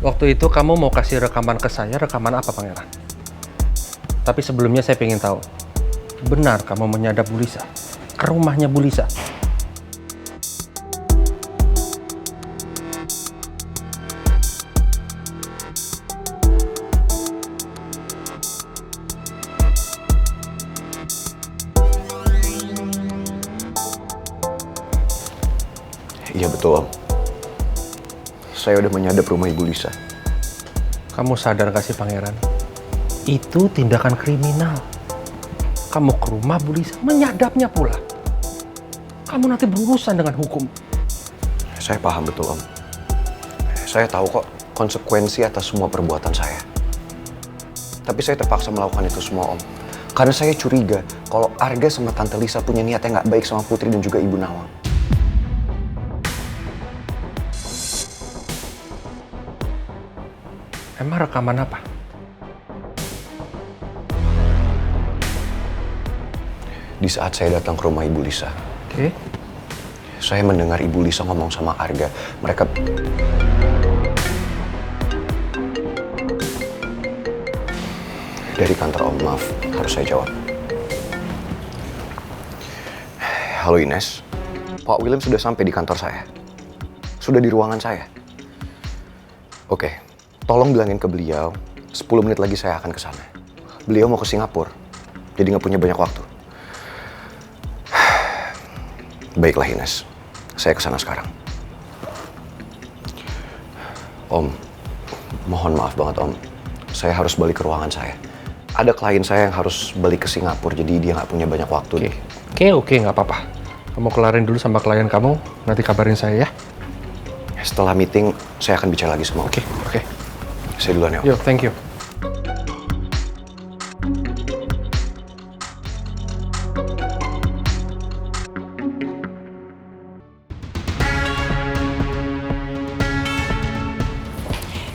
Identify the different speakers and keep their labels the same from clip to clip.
Speaker 1: Waktu itu kamu mau kasih rekaman ke saya, rekaman apa Pangeran? Tapi sebelumnya saya pengen tahu, benar kamu menyadap Bu Lisa? Ke rumahnya Bu Lisa?
Speaker 2: Iya betul, Om. Saya udah menyadap rumah Ibu Lisa.
Speaker 1: Kamu sadar gak sih Pangeran? Itu tindakan kriminal. Kamu ke rumah Bu Lisa, menyadapnya pula. Kamu nanti berurusan dengan hukum.
Speaker 2: Saya paham betul, Om. Saya tahu kok konsekuensi atas semua perbuatan saya. Tapi saya terpaksa melakukan itu semua, Om. Karena saya curiga kalau Arga sama Tante Lisa punya niat yang gak baik sama Putri dan juga Ibu Nawang.
Speaker 1: Emang rekaman apa?
Speaker 2: Di saat saya datang ke rumah Ibu Lisa,
Speaker 1: Oke.
Speaker 2: saya mendengar Ibu Lisa ngomong sama Arga. Mereka... Dari kantor, Om, maaf. Harus saya jawab. Halo Ines. Pak William sudah sampai di kantor saya. Sudah di ruangan saya. Oke, tolong bilangin ke beliau, 10 menit lagi saya akan ke sana. Beliau mau ke Singapura, jadi nggak punya banyak waktu. Baiklah Ines, saya ke sana sekarang. Om, mohon maaf banget Om. Saya harus balik ke ruangan saya. Ada klien saya yang harus balik ke Singapura, jadi dia nggak punya banyak waktu.
Speaker 1: Oke, nggak apa-apa. Kamu kelarin dulu sama klien kamu, nanti kabarin saya ya.
Speaker 2: Setelah meeting, saya akan bicara lagi sama Om.
Speaker 1: Oke.
Speaker 2: Saya duluan ya Om.
Speaker 1: Yo, thank you.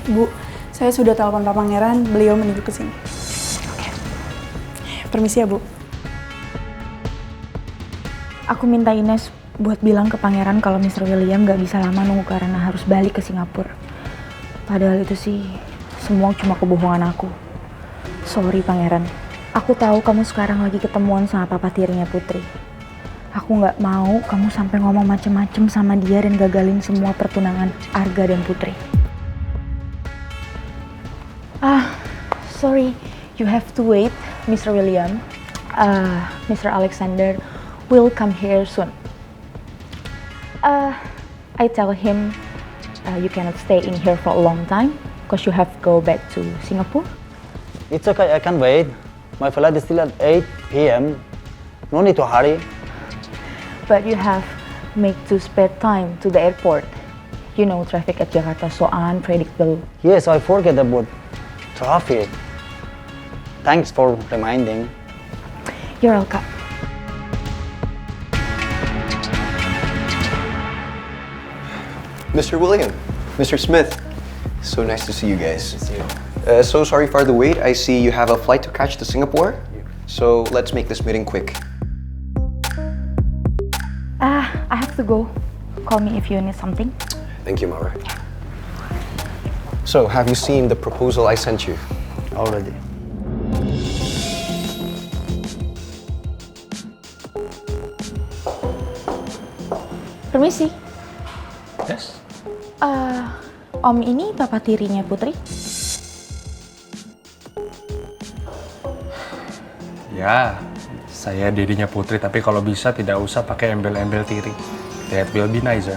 Speaker 3: Bu, saya sudah telepon Pak Pangeran, beliau menuju ke sini. Oke. Permisi ya, Bu.
Speaker 4: Aku minta Ines buat bilang ke Pangeran kalau Mr. William gak bisa lama nunggu karena harus balik ke Singapura. Padahal itu sih semua cuma kebohongan aku. Sorry Pangeran, aku tahu kamu sekarang lagi ketemuan sama papa tirinya Putri. Aku gak mau kamu sampai ngomong macem-macem sama dia dan gagalin semua pertunangan Arga dan Putri. Sorry, you have to wait, Mr. William. Mr. Alexander will come here soon. I tell him you cannot stay in here for a long time because you have to go back to Singapore.
Speaker 5: It's okay, I can wait. My flight is still at 8 p.m. No need to hurry.
Speaker 4: But you have make to spare time to the airport. You know, traffic at Jakarta so unpredictable.
Speaker 5: Yes, I forget about traffic. Thanks for reminding.
Speaker 4: You're welcome.
Speaker 2: Mr. William, Mr. Smith, so nice to see you guys. So sorry for the wait. I see you have a flight to catch to Singapore. So let's make this meeting quick.
Speaker 4: I have to go. Call me if you need something.
Speaker 2: Thank you, Mara. So, have you seen the proposal I sent you?
Speaker 5: Already.
Speaker 4: Permisi.
Speaker 1: Yes?
Speaker 4: Om ini papa tirinya Putri?
Speaker 1: Ya, saya dedinya Putri, tapi kalau bisa tidak usah pakai embel-embel tiri. That will be nicer.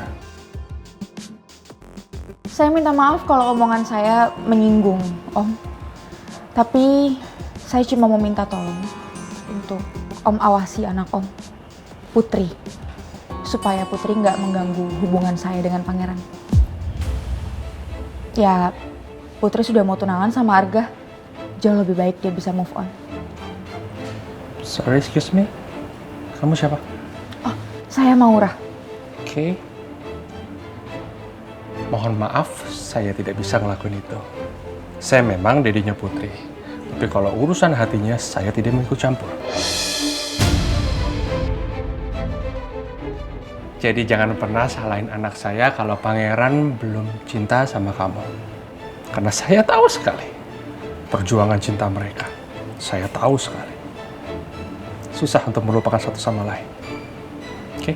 Speaker 4: Saya minta maaf kalau omongan saya menyinggung, Om. Tapi saya cuma mau minta tolong untuk Om awasi anak Om, Putri. Supaya Putri nggak mengganggu hubungan saya dengan Pangeran. Ya, Putri sudah mau tunangan sama Arga. Jauh lebih baik dia bisa move on.
Speaker 1: Sorry, excuse me. Kamu siapa?
Speaker 4: Oh, saya Maura.
Speaker 1: Oke. Mohon maaf, saya tidak bisa ngelakuin itu. Saya memang dedinya Putri. Tapi kalau urusan hatinya, saya tidak mau ikut campur. Jadi jangan pernah salahin anak saya kalau Pangeran belum cinta sama kamu. Karena saya tahu sekali perjuangan cinta mereka. Saya tahu sekali. Susah untuk melupakan satu sama lain. Oke?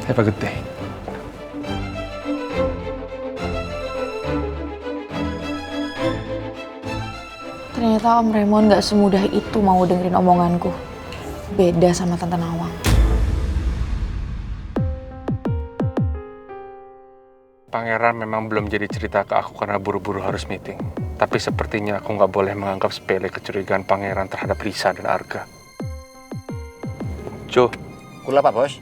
Speaker 1: Have a good day.
Speaker 4: Ternyata Om Raymond gak semudah itu mau dengerin omonganku. Beda sama Tante Nawang.
Speaker 1: Pangeran memang belum jadi cerita ke aku karena buru-buru harus meeting. Tapi sepertinya aku nggak boleh menganggap sepele kecurigaan Pangeran terhadap Lisa dan Arga. Jo,
Speaker 6: Kula Pak Bos.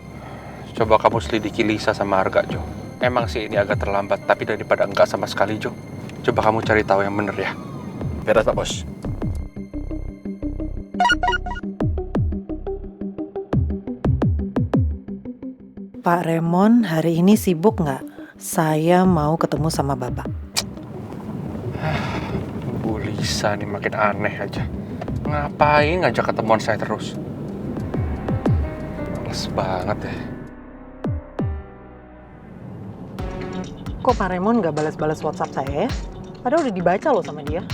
Speaker 1: coba kamu selidiki Lisa sama Arga, Jo. Emang sih ini agak terlambat, tapi daripada enggak sama sekali, Jo. Coba kamu cari tahu yang bener ya.
Speaker 6: Beres Pak Bos.
Speaker 7: Pak Raymond hari ini sibuk nggak? Saya mau ketemu sama Bapak.
Speaker 1: Bu Lisa nih makin aneh aja. Ngapain ngajak ketemuan saya terus? Males banget ya.
Speaker 7: Kok Pak Raymond nggak balas-balas WhatsApp saya ya? Padahal udah dibaca loh sama dia.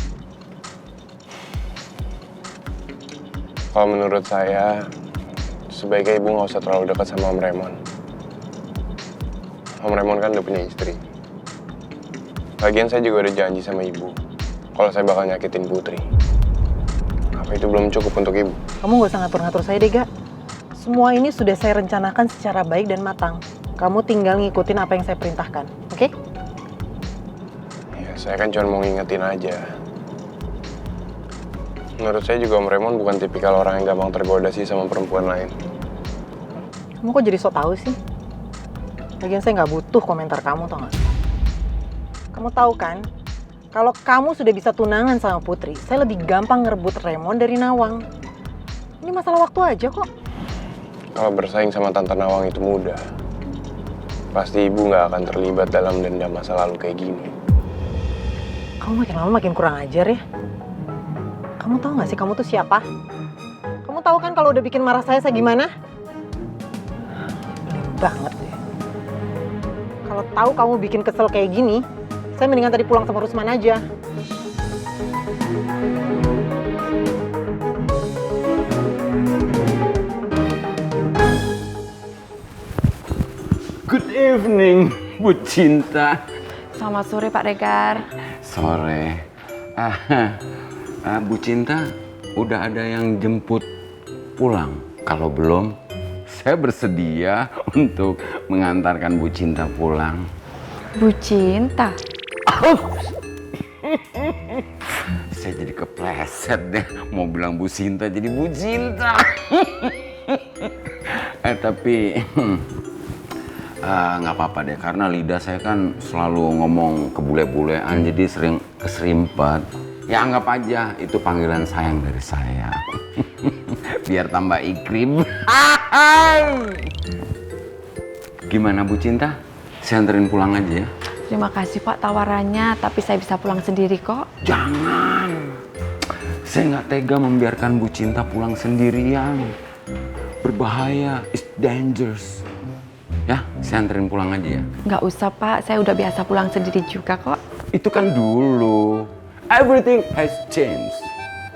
Speaker 8: Kalau menurut saya, sebaiknya ibu nggak usah terlalu dekat sama Om Raymond. Om Raymond kan udah punya istri. Lagian saya juga udah janji sama ibu, kalau saya bakal nyakitin Putri. Apa itu belum cukup untuk ibu?
Speaker 7: Kamu nggak usah ngatur-ngatur saya deh, Gak. Semua ini sudah saya rencanakan secara baik dan matang. Kamu tinggal ngikutin apa yang saya perintahkan, oke?
Speaker 8: Ya, saya kan cuma mau ngingetin aja. Menurut saya juga Om Raymond bukan tipikal orang yang gampang tergoda sih sama perempuan lain.
Speaker 7: Kamu kok jadi so tau sih? Lagian saya nggak butuh komentar kamu, tau nggak? Kamu tahu kan, kalau kamu sudah bisa tunangan sama Putri, saya lebih gampang ngerebut Raymond dari Nawang. Ini masalah waktu aja kok.
Speaker 8: Kalau bersaing sama Tante Nawang itu mudah, pasti ibu nggak akan terlibat dalam dendam masa lalu kayak gini.
Speaker 7: Kamu makin lama makin kurang ajar ya. Kamu tahu nggak sih kamu tuh siapa? Kamu tahu kan kalau udah bikin marah saya gimana? Belin banget deh. Kalau tahu kamu bikin kesel kayak gini, saya mendingan tadi pulang sama Rusman aja.
Speaker 9: Good evening, Bu Cinta.
Speaker 4: Selamat sore Pak Regar.
Speaker 9: Sore. Bu Cinta, udah ada yang jemput pulang? Kalau belum, saya bersedia untuk mengantarkan Bu Cinta pulang.
Speaker 4: Bu Cinta?
Speaker 9: Saya jadi kepleset deh, mau bilang Bu Cinta jadi Bu Cinta. Tapi nggak apa-apa deh, karena lidah saya kan selalu ngomong kebule-bulean, jadi sering keserimpet. Ya anggap aja itu panggilan sayang dari saya. Biar tambah ikrip. Gimana Bu Cinta? Saya anterin pulang aja ya.
Speaker 4: Terima kasih Pak tawarannya, tapi saya bisa pulang sendiri kok.
Speaker 9: Jangan. Saya nggak tega membiarkan Bu Cinta pulang sendirian. Berbahaya, it's dangerous. Ya, saya anterin pulang aja ya.
Speaker 4: Nggak usah Pak, saya udah biasa pulang sendiri juga kok.
Speaker 9: Itu kan dulu. Everything has changed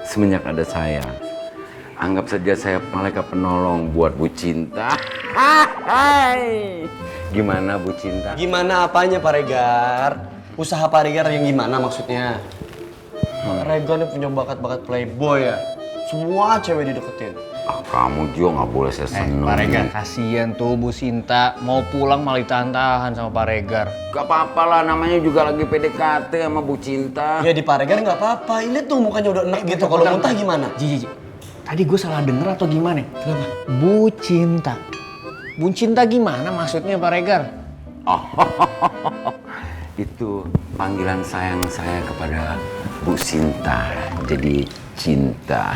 Speaker 9: semenjak ada saya. Anggap saja saya malaikat penolong buat Bu Cinta. Gimana Bu Cinta?
Speaker 6: Gimana apanya Pak Regar? Usaha Pak Regar yang gimana maksudnya? Pak Regar ini punya bakat-bakat playboy ya. Semua cewek dideketin.
Speaker 9: Kamu juga nggak boleh saya seneng.
Speaker 6: Pak Regar, kasihan tuh Bu Sinta. Mau pulang malah ditahan-tahan sama Pak Regar.
Speaker 9: Gak apa-apa lah, namanya juga lagi PDKT sama Bu Cinta.
Speaker 6: Ya di Pak Regar nggak apa-apa. Ini tuh mukanya udah enak gitu. Kalau muntah gimana? Ji. Tadi gue salah denger atau gimana? Kenapa? Bu Cinta. Bu Cinta gimana maksudnya Pak Regar?
Speaker 9: Oh, itu panggilan sayang saya kepada Bu Sinta. Jadi cinta,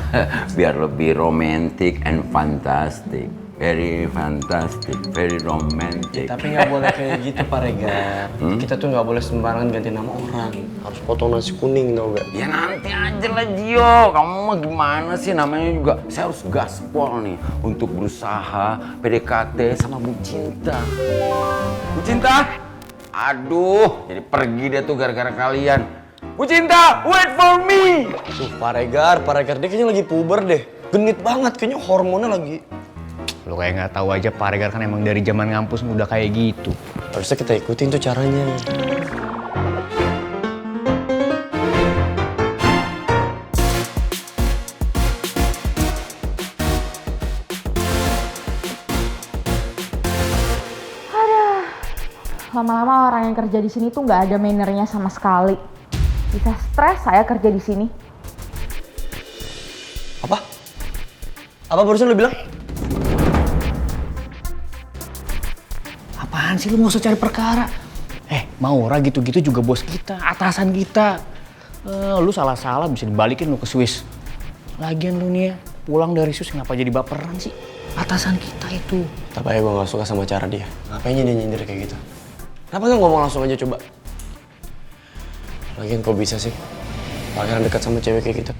Speaker 9: biar lebih romantic and fantastic. very fantastic, very romantic.
Speaker 6: Tapi nggak boleh kayak gitu Pak Regar. Kita tuh nggak boleh sembarangan ganti nama orang. Harus potong nasi kuning tau gak?
Speaker 9: Ya nanti aja lah Gio, kamu mah gimana sih, namanya juga saya harus gaspol nih untuk berusaha PDKT sama Bu Cinta. Bu Cinta? Aduh, jadi pergi dia tuh gara-gara kalian. Bu Cinta, wait for me!
Speaker 6: Tuh Pak Regar dia kayaknya lagi puber deh. Genit banget, kayaknya hormonnya lagi.
Speaker 10: Lo kayak nggak tahu aja Pak Regar kan emang dari zaman ngampus udah kayak gitu.
Speaker 6: Harusnya kita ikutin tuh caranya.
Speaker 4: Lama-lama orang yang kerja di sini tuh nggak ada mannernya sama sekali. Bisa stres saya kerja di sini.
Speaker 6: Apa? Apa barusan lo bilang?
Speaker 10: Apaan sih lu nggak usah cari perkara? Maura gitu-gitu juga bos kita, atasan kita. Lu salah-salah bisa dibalikin lu ke Swiss. Lagian lu nih ya, pulang dari Swiss ngapa jadi baperan sih? Atasan kita itu.
Speaker 6: Tapi gue gak suka sama cara dia. Ngapain dia nyindir kayak gitu? Kenapa gak ngomong langsung aja coba? Lagian kok bisa sih? Pangeran dekat sama cewek kayak gitu.